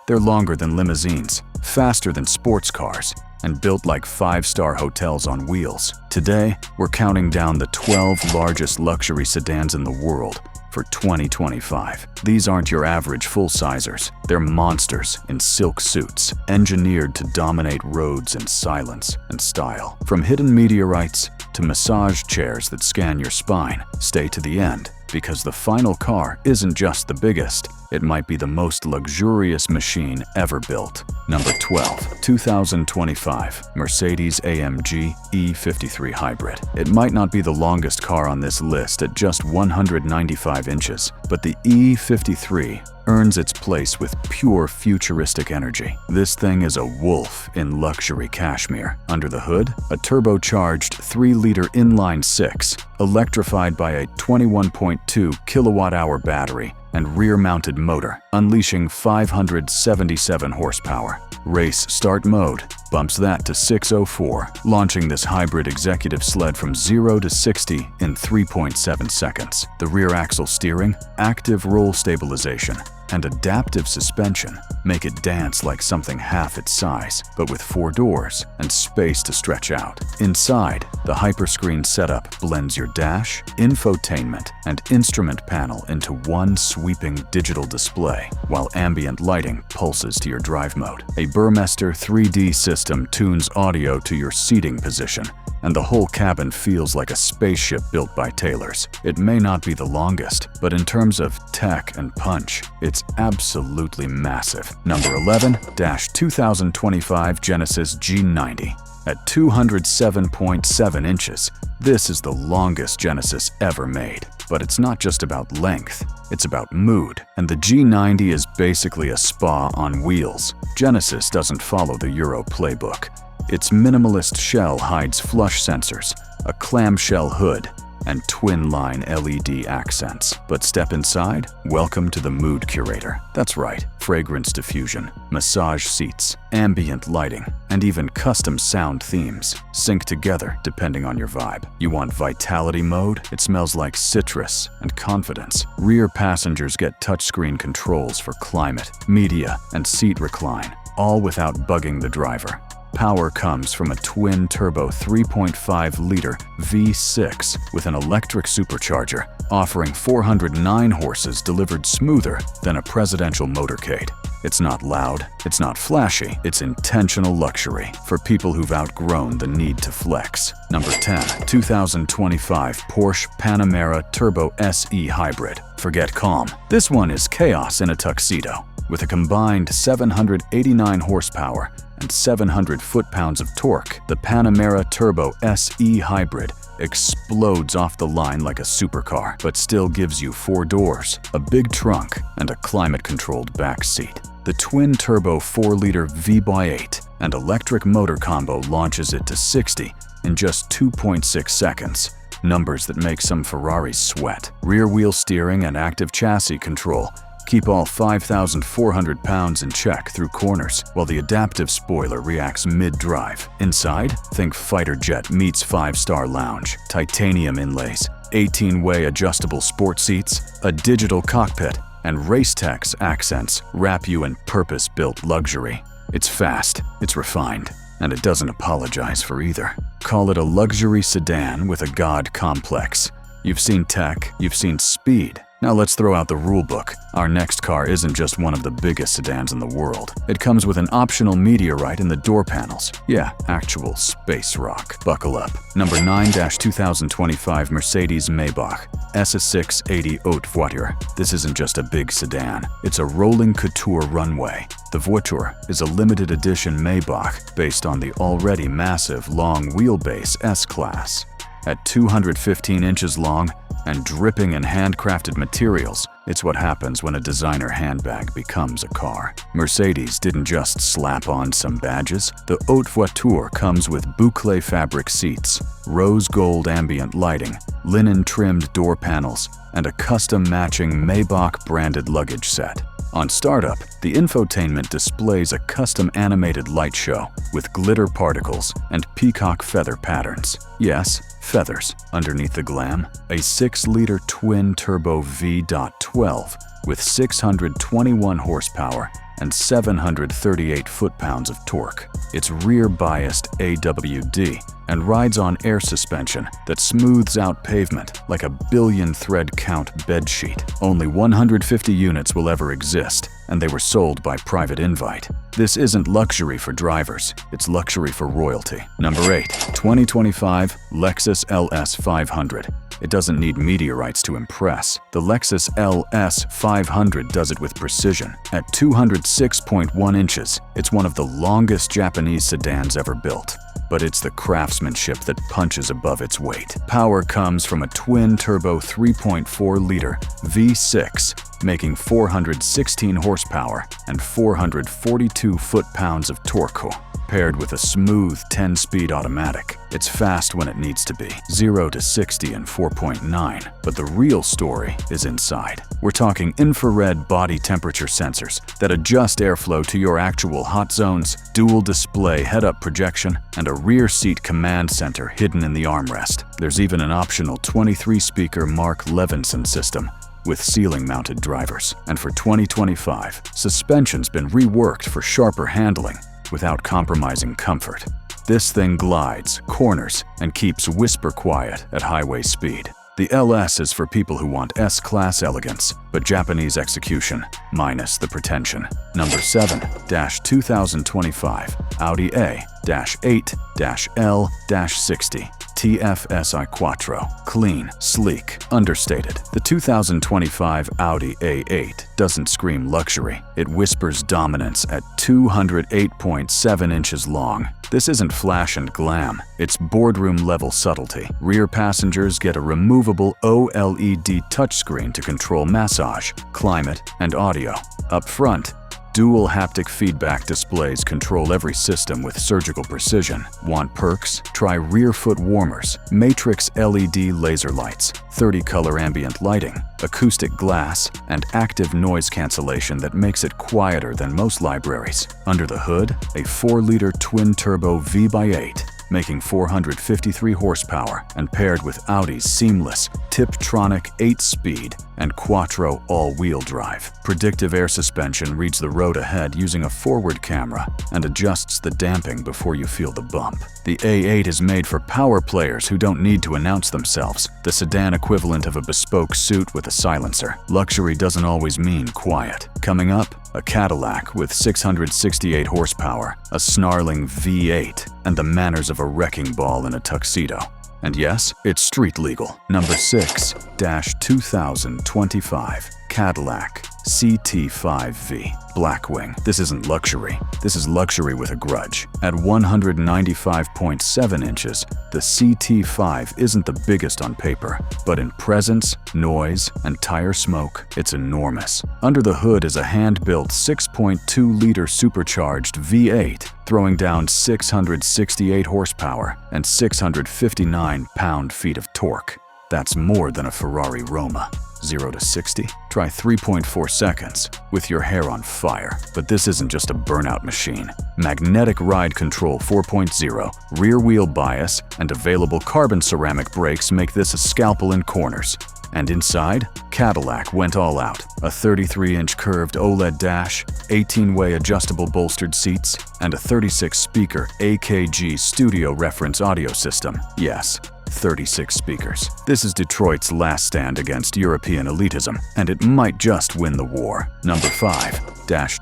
They're longer than limousines, faster than sports cars, and built like five-star hotels on wheels. Today, we're counting down the 12 largest luxury sedans in the world for 2025. These aren't your average full-sizers. They're monsters in silk suits, engineered to dominate roads in silence and style. From hidden meteorites to massage chairs that scan your spine, stay to the end, because the final car isn't just the biggest, it might be the most luxurious machine ever built. Number 12, 2025 Mercedes-AMG E53 Hybrid. It might not be the longest car on this list at just 195 inches, but the E53 earns its place with pure futuristic energy. This thing is a wolf in luxury cashmere. Under the hood, a turbocharged 3-liter inline-six, electrified by a 21.2 kilowatt-hour battery and rear-mounted motor, unleashing 577 horsepower. Race Start Mode bumps that to 604, launching this hybrid executive sled from 0 to 60 in 3.7 seconds. The rear axle steering, active roll stabilization, and adaptive suspension make it dance like something half its size, but with 4 doors and space to stretch out. Inside, the hyperscreen setup blends your dash, infotainment, and instrument panel into one sweeping digital display, while ambient lighting pulses to your drive mode. A Burmester 3D system tunes audio to your seating position, and the whole cabin feels like a spaceship built by tailors. It may not be the longest, but in terms of tech and punch, it's absolutely massive. Number 11, 2025 Genesis G90. At 207.7 inches, this is the longest Genesis ever made. But it's not just about length, it's about mood. And the G90 is basically a spa on wheels. Genesis doesn't follow the Euro playbook. Its minimalist shell hides flush sensors, a clamshell hood, and twin-line LED accents. But step inside, welcome to the mood curator. That's right, fragrance diffusion, massage seats, ambient lighting, and even custom sound themes sync together depending on your vibe. You want vitality mode? It smells like citrus and confidence. Rear passengers get touchscreen controls for climate, media, and seat recline, all without bugging the driver. Power comes from a twin-turbo 3.5-liter V6 with an electric supercharger, offering 409 horses delivered smoother than a presidential motorcade. It's not loud, it's not flashy, it's intentional luxury for people who've outgrown the need to flex. Number 10, 2025 Porsche Panamera Turbo SE Hybrid. Forget calm. This one is chaos in a tuxedo. With a combined 789 horsepower and 700 foot-pounds of torque, the Panamera Turbo SE Hybrid explodes off the line like a supercar, but still gives you 4 doors, a big trunk, and a climate-controlled back seat. The twin-turbo 4-liter V8 and electric motor combo launches it to 60 in just 2.6 seconds, numbers that make some Ferraris sweat. Rear-wheel steering and active chassis control keep all 5,400 pounds in check through corners, while the adaptive spoiler reacts mid-drive. Inside, think fighter jet meets 5-star lounge, titanium inlays, 18-way adjustable sport seats, a digital cockpit, and Racetech's accents wrap you in purpose-built luxury. It's fast, it's refined, and it doesn't apologize for either. Call it a luxury sedan with a god complex. You've seen tech, you've seen speed. Now let's throw out the rulebook. Our next car isn't just one of the biggest sedans in the world. It comes with an optional meteorite in the door panels. Yeah, actual space rock. Buckle up. Number 9, 2025 Mercedes Maybach S680 Haute Voiture. This isn't just a big sedan. It's a rolling couture runway. The Voiture is a limited edition Maybach based on the already massive long wheelbase S-Class. At 215 inches long and dripping in handcrafted materials, it's what happens when a designer handbag becomes a car. Mercedes didn't just slap on some badges. The Haute Voiture comes with boucle fabric seats, rose gold ambient lighting, linen-trimmed door panels, and a custom-matching Maybach-branded luggage set. On startup, the infotainment displays a custom animated light show with glitter particles and peacock feather patterns. Yes, feathers underneath the glam. A 6-liter twin-turbo V.12 with 621 horsepower and 738 foot-pounds of torque. It's rear-biased AWD and rides on air suspension that smooths out pavement like a billion-thread count bedsheet. Only 150 units will ever exist, and they were sold by private invite. This isn't luxury for drivers, it's luxury for royalty. Number 8. 2025 Lexus LS 500. It doesn't need meteorites to impress. The Lexus LS 500 does it with precision. At 206.1 inches, it's one of the longest Japanese sedans ever built. But it's the craftsmanship that punches above its weight. Power comes from a twin-turbo 3.4-liter V6, making 416 horsepower and 442 foot-pounds of torque, paired with a smooth 10-speed automatic. It's fast when it needs to be, 0 to 60 in 4.9, but the real story is inside. We're talking infrared body temperature sensors that adjust airflow to your actual hot zones, dual display head-up projection, and a rear seat command center hidden in the armrest. There's even an optional 23-speaker Mark Levinson system with ceiling-mounted drivers. And for 2025, suspension's been reworked for sharper handling without compromising comfort. This thing glides, corners, and keeps whisper quiet at highway speed. The LS is for people who want S-Class elegance, but Japanese execution, minus the pretension. Number 7. 2025 Audi A-8-L-60 TFSI Quattro. Clean, sleek, understated. The 2025 Audi A8 doesn't scream luxury. It whispers dominance at 208.7 inches long. This isn't flash and glam, it's boardroom-level subtlety. Rear passengers get a removable OLED touchscreen to control massage, climate, and audio. Up front, dual haptic feedback displays control every system with surgical precision. Want perks? Try rear foot warmers, matrix LED laser lights, 30-color ambient lighting, acoustic glass, and active noise cancellation that makes it quieter than most libraries. Under the hood, a 4-liter twin-turbo V8, making 453 horsepower and paired with Audi's seamless Tiptronic 8-speed and Quattro all-wheel drive. Predictive air suspension reads the road ahead using a forward camera and adjusts the damping before you feel the bump. The A8 is made for power players who don't need to announce themselves, the sedan equivalent of a bespoke suit with a silencer. Luxury doesn't always mean quiet. Coming up, a Cadillac with 668 horsepower, a snarling V8, and the manners of a wrecking ball in a tuxedo. And yes, it's street legal. Number 6. 2025 Cadillac CT5V Blackwing. This isn't luxury. This is luxury with a grudge. At 195.7 inches, the CT5 isn't the biggest on paper, but in presence, noise, and tire smoke, it's enormous. Under the hood is a hand-built 6.2-liter supercharged V8, throwing down 668 horsepower and 659 pound-feet of torque. That's more than a Ferrari Roma. 0 to 60? Try 3.4 seconds with your hair on fire. But this isn't just a burnout machine. Magnetic Ride Control 4.0, rear wheel bias, and available carbon ceramic brakes make this a scalpel in corners. And inside, Cadillac went all out. A 33-inch curved OLED dash, 18-way adjustable bolstered seats, and a 36-speaker AKG studio reference audio system. Yes, 36 speakers. This is Detroit's last stand against European elitism, and it might just win the war. Number 5.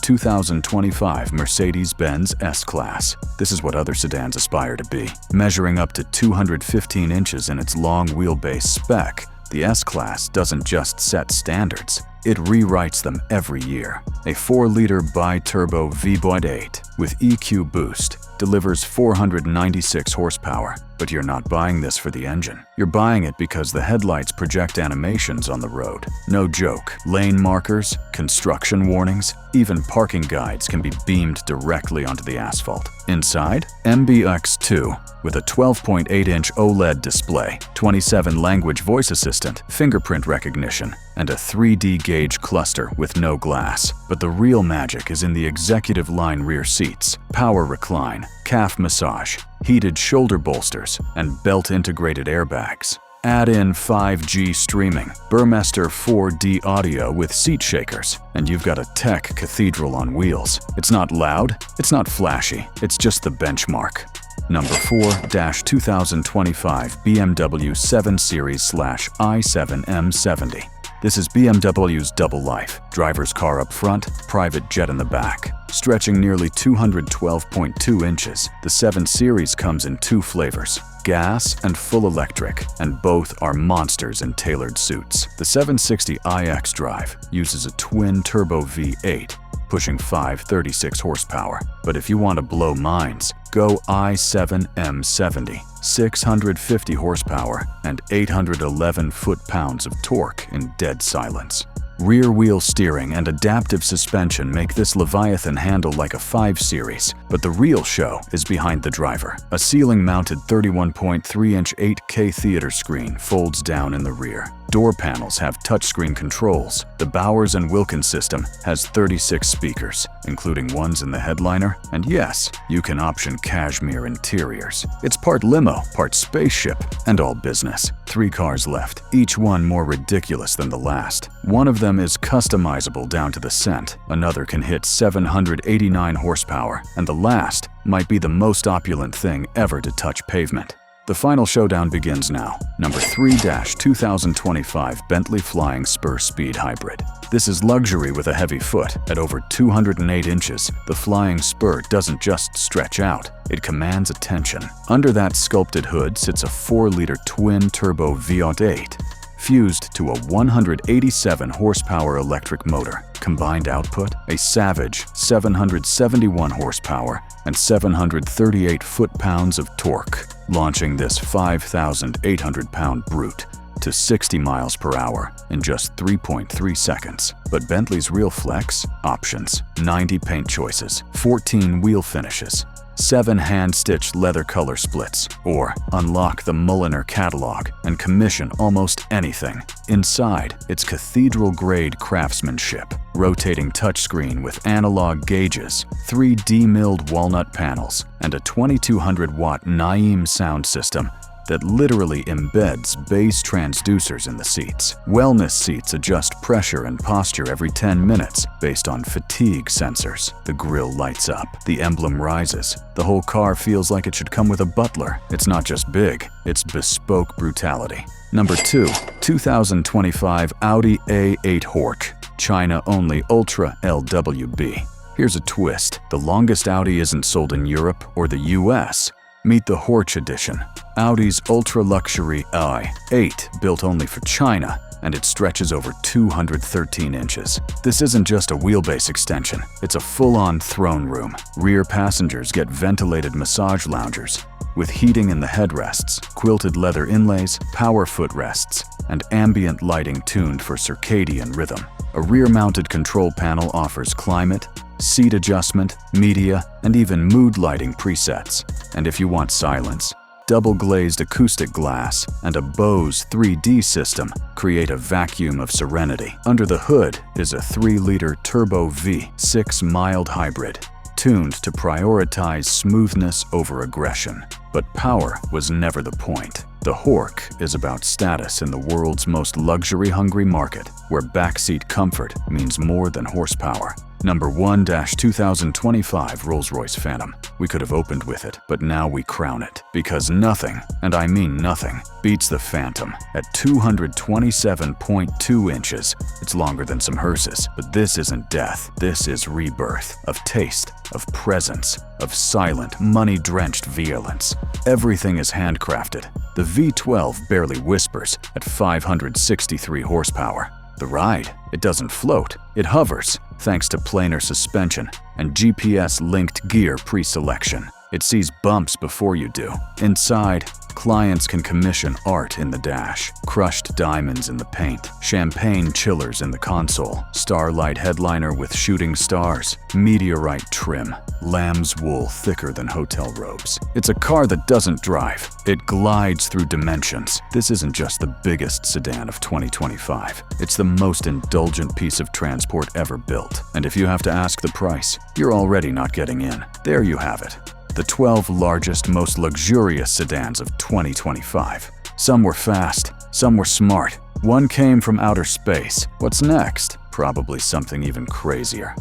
2025 Mercedes-Benz S-Class. This is what other sedans aspire to be. Measuring up to 215 inches in its long wheelbase spec, the S-Class doesn't just set standards, it rewrites them every year. A 4-liter bi-turbo V8 with EQ boost delivers 496 horsepower. But you're not buying this for the engine. You're buying it because the headlights project animations on the road. No joke. Lane markers, construction warnings, even parking guides can be beamed directly onto the asphalt. Inside, MBX2 with a 12.8-inch OLED display, 27-language voice assistant, fingerprint recognition, and a 3D gauge cluster with no glass. But the real magic is in the executive line rear seats, power recline, calf massage, heated shoulder bolsters, and belt-integrated airbags. Add in 5G streaming, Burmester 4D audio with seat shakers, and you've got a tech cathedral on wheels. It's not loud, it's not flashy, it's just the benchmark. Number 4-2025 BMW 7 Series/i7 M70. This is BMW's double life, driver's car up front, private jet in the back. Stretching nearly 212.2 inches, the 7 Series comes in two flavors, gas and full electric, and both are monsters in tailored suits. The 760iX drive uses a twin-turbo V8, pushing 536 horsepower. But if you want to blow minds, go i7 M70, 650 horsepower and 811 foot-pounds of torque in dead silence. Rear-wheel steering and adaptive suspension make this Leviathan handle like a 5 Series, but the real show is behind the driver. A ceiling-mounted 31.3-inch 8K theater screen folds down in the rear. Door panels have touchscreen controls. The Bowers & Wilkins system has 36 speakers, including ones in the headliner, and yes, you can option cashmere interiors. It's part limo, part spaceship, and all business. 3 cars left, each one more ridiculous than the last. One of them is customizable down to the cent, another can hit 789 horsepower, and the last might be the most opulent thing ever to touch pavement. The final showdown begins now. Number 3-2025 Bentley Flying Spur Speed Hybrid. This is luxury with a heavy foot. At over 208 inches, the Flying Spur doesn't just stretch out, it commands attention. Under that sculpted hood sits a 4-liter twin-turbo V8, fused to a 187 horsepower electric motor. Combined output, a savage 771 horsepower and 738 foot-pounds of torque, launching this 5,800-pound brute to 60 miles per hour in just 3.3 seconds. But Bentley's real flex? Options. 90 paint choices, 14 wheel finishes, 7 hand-stitched leather color splits, or unlock the Mulliner catalog and commission almost anything. Inside, it's cathedral-grade craftsmanship, rotating touchscreen with analog gauges, 3D milled walnut panels, and a 2200-watt Naim sound system that literally embeds bass transducers in the seats. Wellness seats adjust pressure and posture every 10 minutes based on fatigue sensors. The grille lights up, the emblem rises. The whole car feels like it should come with a butler. It's not just big, it's bespoke brutality. Number 2-2025 Audi A8 Horch, China-only Ultra LWB. Here's a twist. The longest Audi isn't sold in Europe or the US. Meet the Horch Edition, Audi's ultra-luxury i8, built only for China, and it stretches over 213 inches. This isn't just a wheelbase extension, it's a full-on throne room. Rear passengers get ventilated massage loungers, with heating in the headrests, quilted leather inlays, power footrests, and ambient lighting tuned for circadian rhythm. A rear-mounted control panel offers climate, seat adjustment, media, and even mood lighting presets. And if you want silence, double-glazed acoustic glass and a Bose 3D system create a vacuum of serenity. Under the hood is a 3-liter Turbo V6 mild hybrid, tuned to prioritize smoothness over aggression. But power was never the point. The Horch is about status in the world's most luxury-hungry market, where backseat comfort means more than horsepower. Number 1-2025 Rolls-Royce Phantom. We could have opened with it, but now we crown it. Because nothing, and I mean nothing, beats the Phantom. At 227.2 inches, it's longer than some hearses. But this isn't death, this is rebirth. Of taste, of presence, of silent, money-drenched violence. Everything is handcrafted. The V12 barely whispers at 563 horsepower. The ride, it doesn't float, it hovers, thanks to planar suspension and GPS-linked gear pre-selection. It sees bumps before you do. Inside, clients can commission art in the dash, crushed diamonds in the paint, champagne chillers in the console, starlight headliner with shooting stars, meteorite trim, lamb's wool thicker than hotel robes. It's a car that doesn't drive. It glides through dimensions. This isn't just the biggest sedan of 2025. It's the most indulgent piece of transport ever built. And if you have to ask the price, you're already not getting in. There you have it. The 12 largest, most luxurious sedans of 2025. Some were fast, some were smart. One came from outer space. What's next? Probably something even crazier.